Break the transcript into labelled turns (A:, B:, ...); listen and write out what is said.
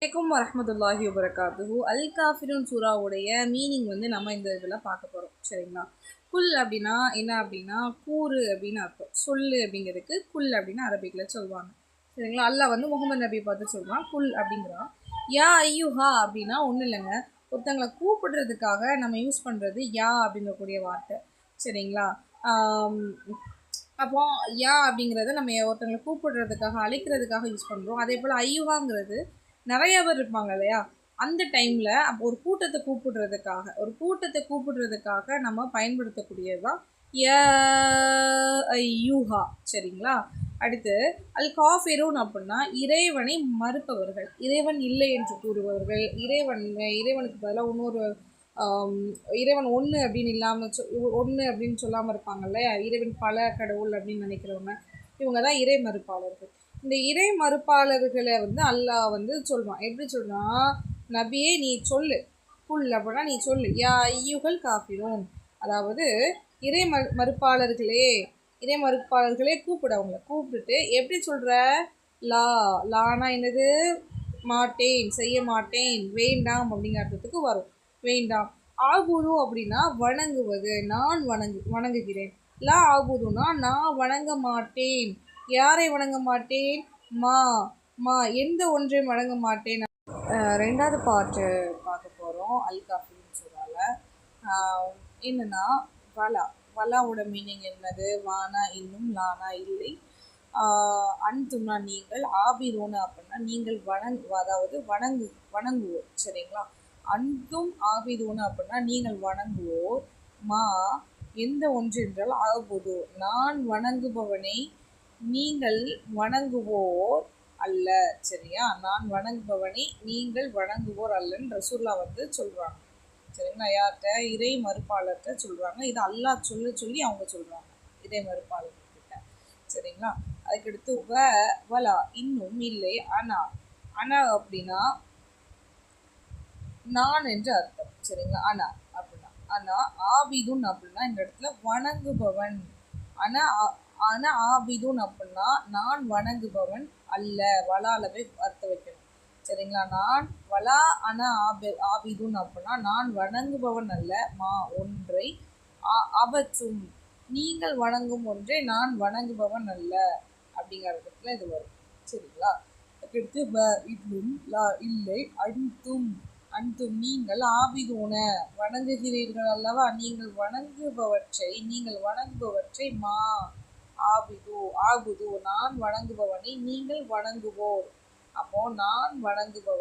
A: அலைக்கும் வரஹ்மத்துல்லாஹி வபரகாத்துஹு. அல் காஃபிரூன் சூராவுடைய மீனிங் நம்ம இந்த இதில் பார்க்க போகிறோம். சரிங்களா? குல் அப்படின்னா என்ன அப்படின்னா கூறு அப்படின்னு அர்த்தம். சொல்லு அப்படிங்கிறதுக்கு குல் அப்படின்னு அரபிக்கில் சொல்லுவாங்க. சரிங்களா? அல்லாஹ் முகமது நபி பார்த்து சொல்கிறான் குல் அப்படிங்கிறான். யா ஐயுஹா அப்படின்னா ஒன்றும் இல்லைங்க, ஒருத்தங்களை கூப்பிடுறதுக்காக நம்ம யூஸ் பண்ணுறது யா அப்படிங்கக்கூடிய வார்த்தை. சரிங்களா? அப்போ யா அப்படிங்கிறத நம்ம ஒருத்தங்களை கூப்பிடுறதுக்காக அழைக்கிறதுக்காக யூஸ் பண்ணுறோம். அதே போல் ஐயுஹாங்கிறது நிறைய பேர் இருப்பாங்க இல்லையா, அந்த டைமில் அப்போ ஒரு கூட்டத்தை கூப்பிடுறதுக்காக நம்ம பயன்படுத்தக்கூடியது தான் ய ஐயூஹா. சரிங்களா? அடுத்து அல் காஃபிரூன் அப்படின்னா இறைவனை மறுப்பவர்கள், இறைவன் இல்லை என்று கூறுபவர்கள், இறைவனுக்கு பதிலாக இன்னொரு இறைவன் ஒன்று அப்படின்னு இல்லாமல் ஒன்று அப்படின்னு சொல்லாமல் இருப்பாங்க இல்லையா, இறைவன் பல கடவுள் அப்படின்னு நினைக்கிறவங்க, இவங்க தான் இறை மறுப்பாளர்கள். இந்த இறை மறுப்பாளர்களை அல்லாஹ் சொல்வான். எப்படி சொல்றான்? நபியே நீ சொல்லு, புல் அப்படின்னா நீ சொல்லு, யா ஐயுகள் காஃபிரூன், அதாவது இறை மறுப்பாளர்களே கூப்பிட, அவங்கள கூப்பிட்டுட்டு எப்படி சொல்ற? லானா என்னது? மாட்டேன், செய்ய மாட்டேன், வேண்டாம் அப்படிங்கிற அர்த்தத்துக்கு வரும். வேண்டாம். ஆபுது அப்படின்னா வணங்குவது, நான் வணங்குகிறேன். லா ஆபுதுனா நான் வணங்க மாட்டேன். யாரை வணங்க மாட்டேன்? மா மா எந்த ஒன்றையும் வணங்க மாட்டேன். ரெண்டாவது பாட்டு பார்க்க போகிறோம் அல் காஃபின்னு சொல்கிறால. என்னன்னா வலாவோட மீனிங் என்னது? வானா இன்னும், லானா இல்லை, அன்தும்னா நீங்கள், ஆபிரோனா அப்படின்னா நீங்கள் அதாவது வணங்குவோர். சரிங்களா? அன்தும் ஆபிதூனா அப்படின்னா நீங்கள் வணங்குவோர். மா எந்த ஒன்று என்றால் ஆபுது நான் வணங்குபவனை நீங்கள் வணங்குவோர் அல்ல. சரியா? நான் வணங்குபவனை நீங்கள் வணங்குவோர் அல்லன்னு ரசூல்லா சொல்றாங்க. சரிங்களா? யார்கிட்ட? இறை மறுப்பாளர்கிட்ட சொல்றாங்க. இது அல்லாஹ் சொல்லி அவங்க சொல்றாங்க இறை மறுப்பாளர்கிட்ட. சரிங்களா? அதுக்கடுத்து வலா இன்னும் இல்லை, அனா அப்படின்னா நான் என்று அர்த்தம். சரிங்களா? அனா அப்படின்னா ஆனா ஆபிதுன் அப்படின்னா இந்த இடத்துல வணங்குபவன். ஆனா ஆபிதுன் அப்படின்னா நான் வணங்குபவன் அல்ல. வலாலவே அர்த்தம் வைக்கணும். சரிங்களா? நான் வலா அனா ஆபிதுன் அப்படின்னா நான் வணங்குபவன் அல்ல. மா ஒன்றை, அபத்தும் நீங்கள் வணங்கும் ஒன்றை நான் வணங்குபவன் அல்ல அப்படிங்கிற இடத்துல இது வரும். சரிங்களா? அடுத்து இன்னும், லா இல்லை, அன்தும் நீங்கள், ஆபிதூன வணங்குகிறீர்கள் அல்லவா, நீங்கள் வணங்குபவற்றை மா ஆபுது நான் வணங்குபவனை நீங்கள் வணங்குவோர். அப்போ நான் வணங்குபவனை